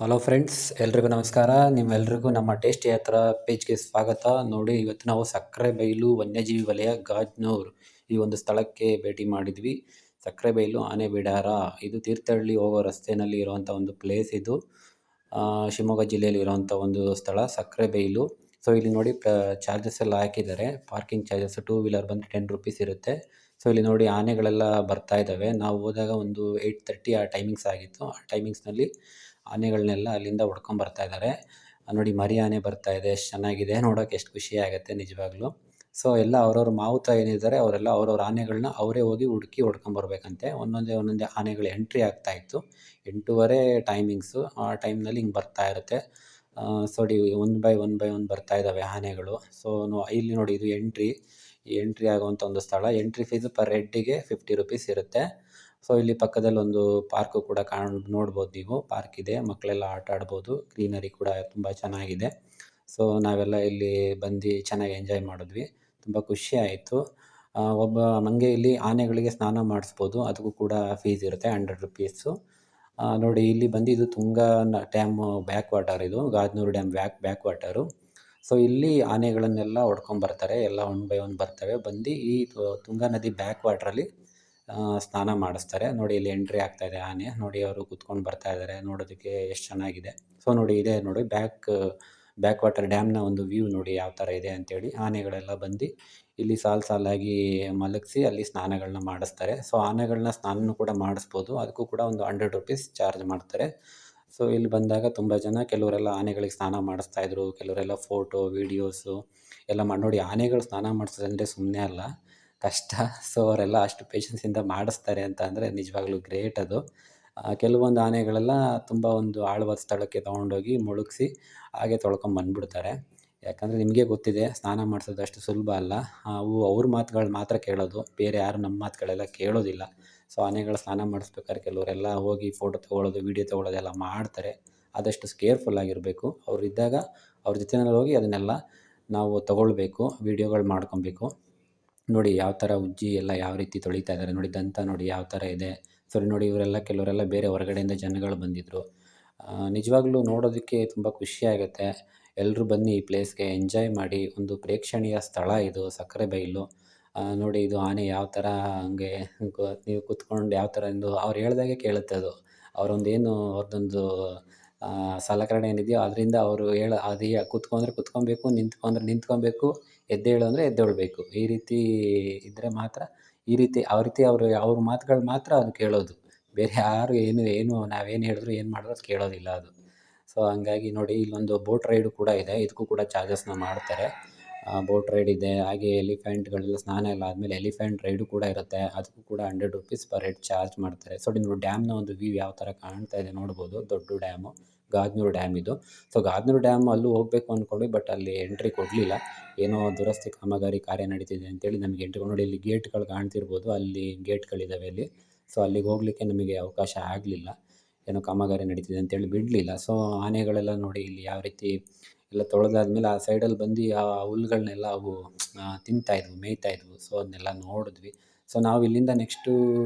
Hello friends, ಎಲ್ರಿಗೂ ನಮಸ್ಕಾರ. ನಿಮ್ಮೆಲ್ರಿಗೂ ನಮ್ಮ ಟೇಸ್ಟಿ ಯಾತ್ರಾ ಪೇಜ್ಗೆ ಸ್ವಾಗತ. ನೋಡಿ, ಇವತ್ತು ನಾವು ಸಕ್ಕರೆಬೈಲು ವನ್ಯಜೀವಿ ವಲಯ ಗಾಜನೂರ್ ಈ ಒಂದು ಸ್ಥಳಕ್ಕೆ ಭೇಟಿ ಮಾಡಿದ್ವಿ. ಸಕ್ಕರೆಬೈಲು ಆನೆ ಬಿಡಾರ, ಇದು ತೀರ್ಥಹಳ್ಳಿ ಹೋಗೋ ರಸ್ತೆಯಲ್ಲಿ ಇರುವಂಥ ಒಂದು ಪ್ಲೇಸ್. ಇದು ಶಿವಮೊಗ್ಗ ಜಿಲ್ಲೆಯಲ್ಲಿ ಇರುವಂಥ ಒಂದು ಸ್ಥಳ ಸಕ್ಕರೆಬೈಲು. ಸೊ ಇಲ್ಲಿ ನೋಡಿ ಚಾರ್ಜಸ್ ಎಲ್ಲ ಹಾಕಿದ್ದಾರೆ. ಪಾರ್ಕಿಂಗ್ ಚಾರ್ಜಸ್ 2 ವೀಲರ್ ಬಂದರೆ 10 ರುಪೀಸ್ ಇರುತ್ತೆ. ಸೊ ಇಲ್ಲಿ ನೋಡಿ ಆನೆಗಳೆಲ್ಲ ಬರ್ತಾ ಇದ್ದಾವೆ. ನಾವು ಹೋದಾಗ ಒಂದು 8:30 ಆ ಟೈಮಿಂಗ್ಸ್ ಆಗಿತ್ತು. ಆ ಟೈಮಿಂಗ್ಸ್ನಲ್ಲಿ ಆನೆಗಳನ್ನೆಲ್ಲ ಅಲ್ಲಿಂದ ಬರ್ತಾ ಇದ್ದಾರೆ. ನೋಡಿ, ಮರಿ ಆನೆ ಬರ್ತಾ ಇದೆ. ಎಷ್ಟು ಚೆನ್ನಾಗಿದೆ ನೋಡೋಕೆ, ಎಷ್ಟು ಖುಷಿ ಆಗುತ್ತೆ ನಿಜವಾಗ್ಲೂ. ಸೊ ಎಲ್ಲ ಅವ್ರವ್ರ ಮಾವುತ ಏನಿದ್ದಾರೆ ಅವರೆಲ್ಲ ಅವ್ರವ್ರ ಆನೆಗಳನ್ನ ಅವರೇ ಹೋಗಿ ಹುಡುಕಿ ಹೊಡ್ಕೊಂಬರ್ಬೇಕಂತೆ. ಒಂದೊಂದೇ ಆನೆಗಳು ಎಂಟ್ರಿ ಆಗ್ತಾಯಿತ್ತು. 8:30 ಟೈಮಿಂಗ್ಸು. ಆ ಟೈಮ್ನಲ್ಲಿ ಹಿಂಗೆ ಬರ್ತಾ ಇರುತ್ತೆ. ಸೊ ಒನ್ ಬೈ ಒನ್ ಬರ್ತಾ ಇದ್ದಾವೆ ಆನೆಗಳು. ಸೊ ಇಲ್ಲಿ ನೋಡಿ, ಇದು ಎಂಟ್ರಿ ಆಗುವಂಥ ಒಂದು ಸ್ಥಳ. ಎಂಟ್ರಿ ಫೀಸು ಪರ್ ಹೆಡ್ಡಿಗೆ 50 ರುಪೀಸ್ ಇರುತ್ತೆ. ಸೊ ಇಲ್ಲಿ ಪಕ್ಕದಲ್ಲಿ ಒಂದು ಪಾರ್ಕು ಕೂಡ ನೋಡ್ಬೋದು ನೀವು. ಪಾರ್ಕ್ ಇದೆ, ಮಕ್ಕಳೆಲ್ಲ ಆಟ ಆಡ್ಬೋದು. ಗ್ರೀನರಿ ಕೂಡ ತುಂಬ ಚೆನ್ನಾಗಿದೆ. ಸೊ ನಾವೆಲ್ಲ ಇಲ್ಲಿ ಬಂದು ಚೆನ್ನಾಗಿ ಎಂಜಾಯ್ ಮಾಡಿದ್ವಿ. ತುಂಬ ಖುಷಿ ಆಯಿತು. ನಮಗೆ ಇಲ್ಲಿ ಆನೆಗಳಿಗೆ ಸ್ನಾನ ಮಾಡಿಸ್ಬೋದು. ಅದಕ್ಕೂ ಕೂಡ ಫೀಸ್ ಇರುತ್ತೆ 100 ರುಪೀಸು. ನೋಡಿ, ಇಲ್ಲಿ ಬಂದು ಇದು ತುಂಗಾ ಡ್ಯಾಮು ಬ್ಯಾಕ್ ವಾಟರ್. ಇದು Gajanur dam back water. So ಇಲ್ಲಿ ಆನೆಗಳನ್ನೆಲ್ಲ ಹೊಡ್ಕೊಂಬರ್ತಾರೆ. ಎಲ್ಲ ಒನ್ ಬೈ ಒನ್ ಬರ್ತವೆ. ಬಂದು ಈ ತುಂಗಾ ನದಿ ಬ್ಯಾಕ್ ವಾಟ್ರಲ್ಲಿ ಸ್ನಾನ ಮಾಡಿಸ್ತಾರೆ. ನೋಡಿ, ಇಲ್ಲಿ ಎಂಟ್ರಿ ಆಗ್ತಾಯಿದೆ ಆನೆ. ನೋಡಿ, ಅವರು ಕೂತ್ಕೊಂಡು ಬರ್ತಾ ಇದ್ದಾರೆ. ನೋಡೋದಕ್ಕೆ ಎಷ್ಟು ಚೆನ್ನಾಗಿದೆ. ಸೊ ನೋಡಿ, ಇದೆ ನೋಡಿ ಬ್ಯಾಕ್ ವಾಟರ್ ಡ್ಯಾಮ್ನ ಒಂದು ವ್ಯೂ ನೋಡಿ ಯಾವ ಥರ ಇದೆ ಅಂತೇಳಿ. ಆನೆಗಳೆಲ್ಲ ಬಂದು ಇಲ್ಲಿ ಸಾಲಾಗಿ ಮಲಗಿಸಿ ಅಲ್ಲಿ ಸ್ನಾನಗಳನ್ನ ಮಾಡಿಸ್ತಾರೆ. ಸೊ ಆನೆಗಳನ್ನ ಸ್ನಾನನೂ ಕೂಡ ಮಾಡಿಸ್ಬೋದು. ಅದಕ್ಕೂ ಕೂಡ ಒಂದು 100 ರುಪೀಸ್ ಚಾರ್ಜ್ ಮಾಡ್ತಾರೆ. ಸೊ ಇಲ್ಲಿ ಬಂದಾಗ ತುಂಬ ಜನ, ಕೆಲವರೆಲ್ಲ ಆನೆಗಳಿಗೆ ಸ್ನಾನ ಮಾಡಿಸ್ತಾಯಿದ್ರು, ಕೆಲವರೆಲ್ಲ ಫೋಟೋ ವೀಡಿಯೋಸು ಎಲ್ಲ ನೋಡಿ. ಆನೆಗಳು ಸ್ನಾನ ಮಾಡಿಸೋದಂದರೆ ಸುಮ್ಮನೆ ಅಲ್ಲ, ಕಷ್ಟ. ಸೊ ಅವರೆಲ್ಲ ಅಷ್ಟು ಪೇಷನ್ಸಿಂದ ಮಾಡಿಸ್ತಾರೆ ಅಂತ ಅಂದರೆ ನಿಜವಾಗ್ಲೂ ಗ್ರೇಟ್ ಅದು. ಕೆಲವೊಂದು ಆನೆಗಳೆಲ್ಲ ತುಂಬ ಒಂದು ಆಳವಾದ ಸ್ಥಳಕ್ಕೆ ತೊಗೊಂಡೋಗಿ ಮುಳುಗಿಸಿ ಹಾಗೆ ತೊಳ್ಕೊಂಬಂದ್ಬಿಡ್ತಾರೆ. ಯಾಕಂದರೆ ನಿಮಗೆ ಗೊತ್ತಿದೆ, ಸ್ನಾನ ಮಾಡಿಸೋದು ಅಷ್ಟು ಸುಲಭ ಅಲ್ಲ. ಅವು ಅವ್ರ ಮಾತುಗಳು ಮಾತ್ರ ಕೇಳೋದು, ಬೇರೆ ಯಾರು ನಮ್ಮ ಮಾತುಗಳೆಲ್ಲ ಕೇಳೋದಿಲ್ಲ. ಸೊ ಆನೆಗಳು ಸ್ನಾನ ಮಾಡಿಸ್ಬೇಕಾದ್ರೆ ಕೆಲವರೆಲ್ಲ ಹೋಗಿ ಫೋಟೋ ತೊಗೊಳ್ಳೋದು, ವೀಡಿಯೋ ತೊಗೊಳ್ಳೋದೆಲ್ಲ ಮಾಡ್ತಾರೆ. ಆದಷ್ಟು ಕೇರ್ಫುಲ್ಲಾಗಿರಬೇಕು. ಇದ್ದಾಗ ಅವ್ರ ಜೊತೆಯಲ್ಲಿ ಹೋಗಿ ಅದನ್ನೆಲ್ಲ ನಾವು ತೊಗೊಳ್ಬೇಕು, ವೀಡಿಯೋಗಳು ಮಾಡ್ಕೊಬೇಕು. ನೋಡಿ ಯಾವ ಥರ ಉಜ್ಜಿ ಎಲ್ಲ ಯಾವ ರೀತಿ ತೊಳಿತಾ ಇದ್ದಾರೆ ನೋಡಿ. ದಂತ ನೋಡಿ ಯಾವ ಥರ ಇದೆ. ಸೊ ನೋಡಿ, ಕೆಲವರೆಲ್ಲ ಬೇರೆ ಹೊರಗಡೆಯಿಂದ ಜನಗಳು ಬಂದಿದ್ದರು. ನಿಜವಾಗ್ಲೂ ನೋಡೋದಕ್ಕೆ ತುಂಬ ಖುಷಿಯಾಗುತ್ತೆ. ಎಲ್ಲರೂ ಬನ್ನಿ ಈ ಪ್ಲೇಸ್ಗೆ, ಎಂಜಾಯ್ ಮಾಡಿ. ಒಂದು ಪ್ರೇಕ್ಷಣೀಯ ಸ್ಥಳ ಇದು ಸಕ್ಕರೆಬೈಲು. ನೋಡಿ, ಇದು ಆನೆ ಯಾವ ಥರ ಹಂಗೆ ನೀವು ಕೂತ್ಕೊಂಡು ಯಾವ ಥರ ಅವ್ರು ಹೇಳ್ದಾಗೆ ಕೇಳುತ್ತೆ ಅದು. ಅವ್ರದ್ದೊಂದು ಸಲಕರಣೆ ಏನಿದೆಯೋ ಅದರಿಂದ ಅವರು ಅದು ಕೂತ್ಕೊಂಡ್ರೆ ಕೂತ್ಕೊಬೇಕು, ನಿಂತ್ಕೊಂಡ್ರೆ ನಿಂತ್ಕೊಬೇಕು, ಎದ್ದೇಳು ಅಂದರೆ ಎದ್ದೇಳಬೇಕು. ಈ ರೀತಿ ಇದ್ದರೆ ಮಾತ್ರ, ಅವ್ರ ಮಾತುಗಳು ಮಾತ್ರ ಅದು ಕೇಳೋದು. ಬೇರೆ ಯಾರು ಏನು ನಾವೇನು ಹೇಳಿದ್ರು ಏನು ಮಾಡಿದ್ರು ಅದು ಕೇಳೋದಿಲ್ಲ ಅದು. ಸೊ ಹಂಗಾಗಿ ನೋಡಿ, ಇಲ್ಲೊಂದು ಬೋಟ್ ರೈಡು ಕೂಡ ಇದೆ. ಇದಕ್ಕೂ ಕೂಡ ಚಾರ್ಜಸ್ನ ಮಾಡ್ತಾರೆ. ಬೋಟ್ ರೈಡ್ ಇದೆ. ಹಾಗೆ ಎಲಿಫೆಂಟ್ಗಳೆಲ್ಲ ಸ್ನಾನ ಎಲ್ಲ ಆದಮೇಲೆ ಎಲಿಫೆಂಟ್ ರೈಡು ಕೂಡ ಇರುತ್ತೆ. ಅದಕ್ಕೂ ಕೂಡ 100 ರುಪೀಸ್ ಪರ್ ಹೆಡ್ ಚಾರ್ಜ್ ಮಾಡ್ತಾರೆ. ಸೊ ನೀವು ಡ್ಯಾಮ್ನ ಒಂದು ವ್ಯೂ ಯಾವ ಥರ ಕಾಣ್ತಾ ಇದೆ ನೋಡ್ಬೋದು. ದೊಡ್ಡ ಡ್ಯಾಮು ಗಾಜನೂರು ಡ್ಯಾಮ್ ಇದು. ಸೊ ಗಾಜನೂರು ಡ್ಯಾಮ್ ಅಲ್ಲೂ ಹೋಗಬೇಕು ಅಂದ್ಕೊಂಡ್ವಿ, ಬಟ್ ಅಲ್ಲಿ ಎಂಟ್ರಿ ಕೊಡಲಿಲ್ಲ. ಏನೋ ದುರಸ್ತಿ ಕಾಮಗಾರಿ ಕಾರ್ಯ ನಡೀತಿದೆ ಅಂತೇಳಿ ನಮಗೆ ಎಂಟ್ರಿ ನೋಡಿ. ಇಲ್ಲಿ ಗೇಟ್ಗಳು ಕಾಣ್ತಿರ್ಬೋದು, ಅಲ್ಲಿ ಗೇಟ್ಗಳಿದ್ದಾವೆ ಅಲ್ಲಿ. ಸೊ ಅಲ್ಲಿಗೆ ಹೋಗಲಿಕ್ಕೆ ನಮಗೆ ಅವಕಾಶ ಆಗಲಿಲ್ಲ. ಏನೋ ಕಾಮಗಾರಿ ನಡೀತಿದೆ ಅಂತೇಳಿ ಬಿಡಲಿಲ್ಲ. ಸೊ ಆನೆಗಳೆಲ್ಲ ನೋಡಿ ಇಲ್ಲಿ ಯಾವ ರೀತಿ ಎಲ್ಲ ತೊಳೆದಾದ್ಮೇಲೆ ಆ ಸೈಡಲ್ಲಿ ಬಂದು ಆ ಹುಲ್ಲುಗಳನ್ನೆಲ್ಲ ಅವು ತಿಂತಾಯಿದ್ವು, ಮೇಯ್ತಾಯಿದ್ವು. ಸೊ ಅದನ್ನೆಲ್ಲ ನೋಡಿದ್ವಿ. ಸೊ ನಾವು ಇಲ್ಲಿಂದ ನೆಕ್ಸ್ಟು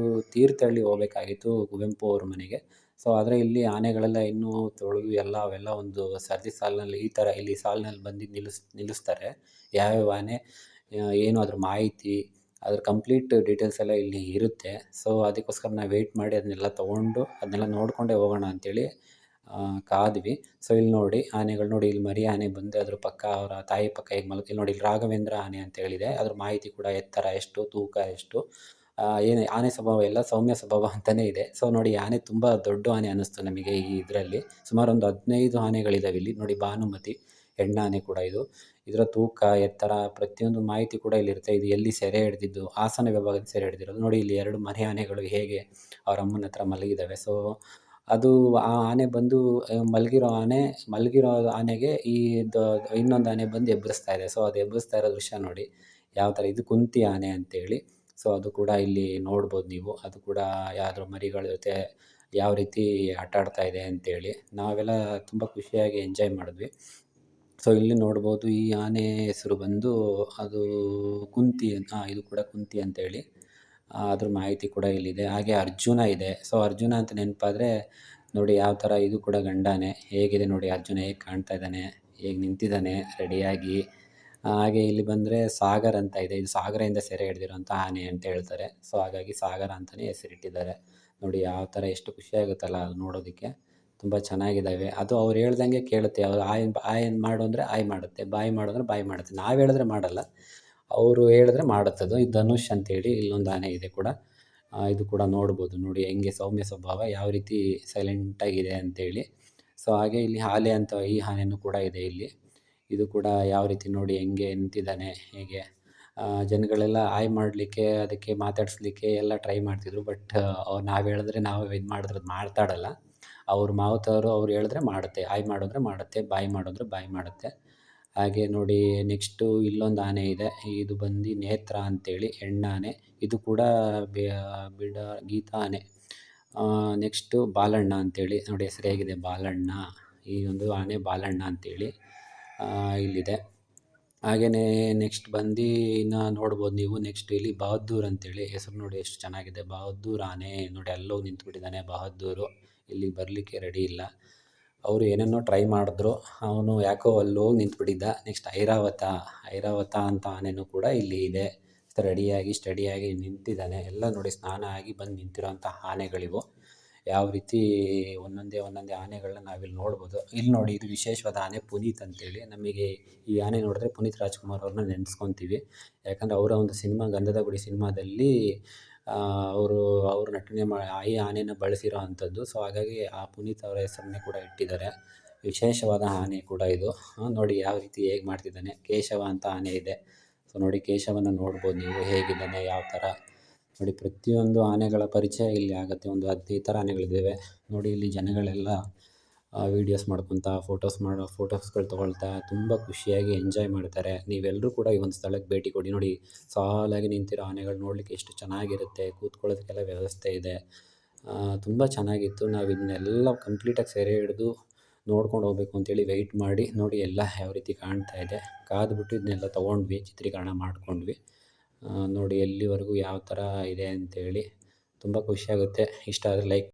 ತೀರ್ಥಹಳ್ಳಿ ಹೋಗಬೇಕಾಗಿತ್ತು, ಕುವೆಂಪು ಅವ್ರ ಮನೆಗೆ. ಸೊ ಆದರೆ ಇಲ್ಲಿ ಆನೆಗಳೆಲ್ಲ ಇನ್ನೂ ತೊಳೆದು ಅವೆಲ್ಲ ಒಂದು ಸರದಿ ಸಾಲಿನಲ್ಲಿ ಈ ಥರ ಇಲ್ಲಿ ಸಾಲಿನಲ್ಲಿ ಬಂದು ನಿಲ್ಲಿಸ್ತಾರೆ. ಯಾವ್ಯಾವ ಆನೆ ಏನು ಅದ್ರ ಮಾಹಿತಿ, ಅದ್ರ ಕಂಪ್ಲೀಟ್ ಡೀಟೇಲ್ಸ್ ಎಲ್ಲ ಇಲ್ಲಿ ಇರುತ್ತೆ. ಸೊ ಅದಕ್ಕೋಸ್ಕರ ನಾವು ವೆಯ್ಟ್ ಮಾಡಿ ಅದನ್ನೆಲ್ಲ ತೊಗೊಂಡು ಅದನ್ನೆಲ್ಲ ನೋಡಿಕೊಂಡೇ ಹೋಗೋಣ ಅಂಥೇಳಿ ಕಾದ್ವಿ. ಸೊ ಇಲ್ಲಿ ನೋಡಿ ಆನೆಗಳು ನೋಡಿ, ಇಲ್ಲಿ ಮರಿ ಆನೆ ಬಂದು ಅದ್ರ ಪಕ್ಕ ಅವರ ತಾಯಿ ಪಕ್ಕ ಹೇಗೆ ಮಲಗ್ತಿದೆ ನೋಡಿ. ಇಲ್ಲಿ ರಾಘವೇಂದ್ರ ಆನೆ ಅಂತೇಳಿದೆ. ಅದ್ರ ಮಾಹಿತಿ ಕೂಡ ಎತ್ತರ ಎಷ್ಟು, ತೂಕ ಎಷ್ಟು, ಏನು ಆನೆ ಸ್ವಭಾವ ಎಲ್ಲ ಸೌಮ್ಯ ಸ್ವಭಾವ ಅಂತಲೇ ಇದೆ. ಸೊ ನೋಡಿ, ಆನೆ ತುಂಬ ದೊಡ್ಡ ಆನೆ ಅನ್ನಿಸ್ತು ನಮಗೆ. ಈ ಇದರಲ್ಲಿ ಸುಮಾರು ಒಂದು 15 ಆನೆಗಳಿದ್ದಾವೆ ಇಲ್ಲಿ ನೋಡಿ. ಭಾನುಮತಿ ಹೆಣ್ಣಾನೆ ಕೂಡ ಇದು. ಇದರ ತೂಕ, ಎತ್ತರ, ಪ್ರತಿಯೊಂದು ಮಾಹಿತಿ ಕೂಡ ಇಲ್ಲಿರುತ್ತೆ. ಇದು ಎಲ್ಲಿ ಸೆರೆ ಹಿಡಿದಿದ್ದು, ಹಾಸನ ವಿಭಾಗದ ಸೆರೆ ಹಿಡಿದಿರೋದು ನೋಡಿ. ಇಲ್ಲಿ 2 ಮರಿ ಆನೆಗಳು ಹೇಗೆ ಅವ್ರ ಅಮ್ಮನ ಹತ್ರ ಮಲಗಿದ್ದಾವೆ. ಸೊ ಅದು ಆ ಆನೆ ಬಂದು ಮಲಗಿರೋ ಆನೆಗೆ ಇನ್ನೊಂದು ಆನೆ ಬಂದು ಎಬ್ಬರಿಸ್ತಾ ಇದೆ. ಸೊ ಅದು ಎಬ್ಬರಿಸ್ತಾ ಇರೋ ದೃಶ್ಯ ನೋಡಿ ಯಾವ ಥರ. ಇದು ಕುಂತಿ ಆನೆ ಅಂತೇಳಿ. ಸೊ ಅದು ಕೂಡ ಇಲ್ಲಿ ನೋಡ್ಬೋದು ನೀವು. ಅದು ಕೂಡ ಯಾವ್ದ್ರ ಮರಿಗಳ ಜೊತೆ ಯಾವ ರೀತಿ ಆಟ ಆಡ್ತಾ ಇದೆ ಅಂತೇಳಿ. ನಾವೆಲ್ಲ ತುಂಬ ಖುಷಿಯಾಗಿ ಎಂಜಾಯ್ ಮಾಡಿದ್ವಿ. ಸೊ ಇಲ್ಲಿ ನೋಡ್ಬೋದು, ಈ ಆನೆ ಹೆಸರು ಬಂದು ಅದು ಕುಂತಿ. ಇದು ಕೂಡ ಕುಂತಿ ಅಂತೇಳಿ. ಅದ್ರ ಮಾಹಿತಿ ಕೂಡ ಇಲ್ಲಿದೆ. ಹಾಗೆ ಅರ್ಜುನ ಇದೆ. ಸೊ ಅರ್ಜುನ ಅಂತ ನೆನಪಾದರೆ ನೋಡಿ ಯಾವ ಥರ ಇದು ಕೂಡ ಗಂಡಾನೆ ಹೇಗಿದೆ ನೋಡಿ ಅರ್ಜುನ ಹೇಗೆ ಕಾಣ್ತಾ ಇದ್ದಾನೆ, ಹೇಗೆ ನಿಂತಿದ್ದಾನೆ ರೆಡಿಯಾಗಿ. ಹಾಗೆ ಇಲ್ಲಿ ಬಂದರೆ ಸಾಗರ್ ಅಂತ ಇದೆ, ಇದು ಸಾಗರದಿಂದ ಸೆರೆ ಹಿಡಿದಿರೋಂಥ ಆನೆ ಅಂತ ಹೇಳ್ತಾರೆ. ಸೊ ಹಾಗಾಗಿ ಸಾಗರ ಅಂತಲೇ ಹೆಸರಿಟ್ಟಿದ್ದಾರೆ. ನೋಡಿ ಯಾವ ಥರ ಎಷ್ಟು ಖುಷಿಯಾಗುತ್ತಲ್ಲ ಅದು ನೋಡೋದಕ್ಕೆ, ತುಂಬ ಚೆನ್ನಾಗಿದ್ದಾವೆ. ಅದು ಅವ್ರು ಹೇಳ್ದಂಗೆ ಕೇಳುತ್ತೆ. ಅವ್ರು ಆಯ್ ಆಯ್ ಮಾಡು ಅಂದರೆ ಆಯ್ ಮಾಡುತ್ತೆ, ಬಾಯ್ ಮಾಡು ಅಂದರೆ ಬಾಯ್ ಮಾಡುತ್ತೆ. ನಾವು ಹೇಳಿದ್ರೆ ಮಾಡಲ್ಲ, ಅವರು ಹೇಳಿದ್ರೆ ಮಾಡುತ್ತದು. ಇದು ಧನುಷ್ ಅಂತೇಳಿ ಇಲ್ಲೊಂದು ಆನೆ ಇದೆ ಕೂಡ. ಇದು ಕೂಡ ನೋಡ್ಬೋದು ನೋಡಿ ಹೆಂಗೆ ಸೌಮ್ಯ ಸ್ವಭಾವ, ಯಾವ ರೀತಿ ಸೈಲೆಂಟಾಗಿದೆ ಅಂತೇಳಿ. ಸೊ ಹಾಗೆ ಇಲ್ಲಿ ಹಾಲೆ ಅಂತ ಈ ಆನೆನೂ ಕೂಡ ಇದೆ ಇಲ್ಲಿ. ಇದು ಕೂಡ ಯಾವ ರೀತಿ ನೋಡಿ ಹೆಂಗೆ ನಿಂತಿದ್ದಾನೆ ಹೇಗೆ. ಜನಗಳೆಲ್ಲ ಹಾಯ್ ಮಾಡಲಿಕ್ಕೆ ಅದಕ್ಕೆ ಮಾತಾಡಿಸ್ಲಿಕ್ಕೆ ಎಲ್ಲ ಟ್ರೈ ಮಾಡ್ತಿದ್ರು. ಬಟ್ ನಾವು ಹೇಳಿದ್ರೆ ನಾವು ಇದು ಮಾಡಿದ್ರೆ ಅದು ಮಾತಾಡಲ್ಲ. ಅವ್ರ ಮಾವುತವರು ಅವ್ರು ಹೇಳಿದ್ರೆ ಮಾಡುತ್ತೆ, ಹಾಯ್ ಮಾಡಿದ್ರೆ ಮಾಡುತ್ತೆ, ಬಾಯ್ ಮಾಡಿದ್ರೆ ಬಾಯ್ ಮಾಡುತ್ತೆ. ಹಾಗೆ ನೋಡಿ ನೆಕ್ಸ್ಟು ಇಲ್ಲೊಂದು ಆನೆ ಇದೆ, ಇದು ಬಂದು ನೇತ್ರ ಅಂತೇಳಿ ಹೆಣ್ಣಾನೆ. ಇದು ಕೂಡ ಬಿಡ ಗೀತಾ ಆನೆ. ನೆಕ್ಸ್ಟು ಬಾಲಣ್ಣ ಅಂತೇಳಿ ನೋಡಿ ಹೆಸರು ಹೇಗಿದೆ ಬಾಲಣ್ಣ. ಈ ಒಂದು ಆನೆ ಬಾಲಣ್ಣ ಅಂತೇಳಿ ಇಲ್ಲಿದೆ. ಹಾಗೆಯೇ ನೆಕ್ಸ್ಟ್ ಬಂದು ಇನ್ನು ನೋಡ್ಬೋದು ನೀವು, ನೆಕ್ಸ್ಟ್ ಇಲ್ಲಿ ಬಹದ್ದೂರ್ ಅಂತೇಳಿ ಹೆಸರು ನೋಡಿ ಎಷ್ಟು ಚೆನ್ನಾಗಿದೆ. ಬಹದ್ದೂರ್ ಆನೆ ನೋಡಿ ಅಲ್ಲೋಗಿ ನಿಂತ್ಬಿಟ್ಟಿದ್ದಾನೆ ಬಹದ್ದೂರು, ಇಲ್ಲಿಗೆ ಬರಲಿಕ್ಕೆ ರೆಡಿ ಇಲ್ಲ. ಅವರು ಏನೇನೋ ಟ್ರೈ ಮಾಡಿದ್ರು, ಅವನು ಯಾಕೋ ಅಲ್ಲೋಗಿ ನಿಂತ್ಬಿಟ್ಟಿದ್ದ. ನೆಕ್ಸ್ಟ್ ಐರಾವತ ಅಂತ ಆನೆನೂ ಕೂಡ ಇಲ್ಲಿ ಇದೆ, ರೆಡಿಯಾಗಿ ಸ್ಟಡಿಯಾಗಿ ನಿಂತಿದ್ದಾನೆ. ಎಲ್ಲ ನೋಡಿ ಸ್ನಾನ ಆಗಿ ಬಂದು ನಿಂತಿರೋಂಥ ಆನೆಗಳಿವು. ಯಾವ ರೀತಿ ಒಂದೊಂದೇ ಆನೆಗಳನ್ನ ನಾವಿಲ್ಲಿ ನೋಡ್ಬೋದು. ಇಲ್ಲಿ ನೋಡಿ ಇದು ವಿಶೇಷವಾದ ಆನೆ ಪುನೀತ್ ಅಂತೇಳಿ. ನಮಗೆ ಈ ಆನೆ ನೋಡಿದ್ರೆ ಪುನೀತ್ ರಾಜ್ಕುಮಾರ್ ಅವ್ರನ್ನ ನೆನೆಸ್ಕೊತೀವಿ. ಯಾಕಂದರೆ ಅವರ ಒಂದು ಸಿನಿಮಾ ಗಂಧದ ಗುಡಿ ಸಿನಿಮಾದಲ್ಲಿ ಅವರು ನಟನೆ ಈ ಆನೆನ ಬಳಸಿರೋ ಅಂಥದ್ದು. ಸೊ ಹಾಗಾಗಿ ಆ ಪುನೀತ್ ಅವರ ಹೆಸರನ್ನೇ ಕೂಡ ಇಟ್ಟಿದ್ದಾರೆ. ವಿಶೇಷವಾದ ಆನೆ ಕೂಡ ಇದು. ನೋಡಿ ಯಾವ ರೀತಿ ಹೇಗೆ ಮಾಡ್ತಿದ್ದಾನೆ. ಕೇಶವ ಅಂತ ಆನೆ ಇದೆ. ಸೊ ನೋಡಿ ಕೇಶವನ ನೋಡ್ಬೋದು ನೀವು ಹೇಗಿದ್ದಾನೆ ಯಾವ ಥರ. ನೋಡಿ ಪ್ರತಿಯೊಂದು ಆನೆಗಳ ಪರಿಚಯ ಇಲ್ಲಿ ಆಗುತ್ತೆ. ಒಂದು 15 ಥರ ಆನೆಗಳಿದ್ದಾವೆ. ನೋಡಿ ಇಲ್ಲಿ ಜನಗಳೆಲ್ಲ ವೀಡಿಯೋಸ್ ಮಾಡ್ಕೊತಾ ಫೋಟೋಸ್ಗಳು ತೊಗೊಳ್ತಾ ತುಂಬ ಖುಷಿಯಾಗಿ ಎಂಜಾಯ್ ಮಾಡ್ತಾರೆ. ನೀವೆಲ್ಲರೂ ಕೂಡ ಈ ಒಂದು ಸ್ಥಳಕ್ಕೆ ಭೇಟಿ ಕೊಡಿ. ನೋಡಿ ಸಾಲಾಗಿ ನಿಂತಿರೋ ಆನೆಗಳು ನೋಡಲಿಕ್ಕೆ ಎಷ್ಟು ಚೆನ್ನಾಗಿರುತ್ತೆ. ಕೂತ್ಕೊಳ್ಳೋದಕ್ಕೆಲ್ಲ ವ್ಯವಸ್ಥೆ ಇದೆ. ತುಂಬ ಚೆನ್ನಾಗಿತ್ತು. ನಾವು ಇದನ್ನೆಲ್ಲ ಕಂಪ್ಲೀಟಾಗಿ ಸೆರೆ ಹಿಡಿದು ನೋಡ್ಕೊಂಡು ಹೋಗಬೇಕು ಅಂತೇಳಿ ವೆಯ್ಟ್ ಮಾಡಿ ನೋಡಿ ಎಲ್ಲ ಯಾವ ರೀತಿ ಕಾಣ್ತಾ ಇದೆ. ಕಾದ್ಬಿಟ್ಟು ಇದನ್ನೆಲ್ಲ ತೊಗೊಂಡ್ವಿ, ಚಿತ್ರೀಕರಣ ಮಾಡ್ಕೊಂಡ್ವಿ. ನೋಡಿ ಎಲ್ಲಿವರೆಗೂ ಯಾವ ಥರ ಇದೆ ಅಂತೇಳಿ. ತುಂಬ ಖುಷಿಯಾಗುತ್ತೆ. ಇಷ್ಟ ಆದರೆ ಲೈಕ್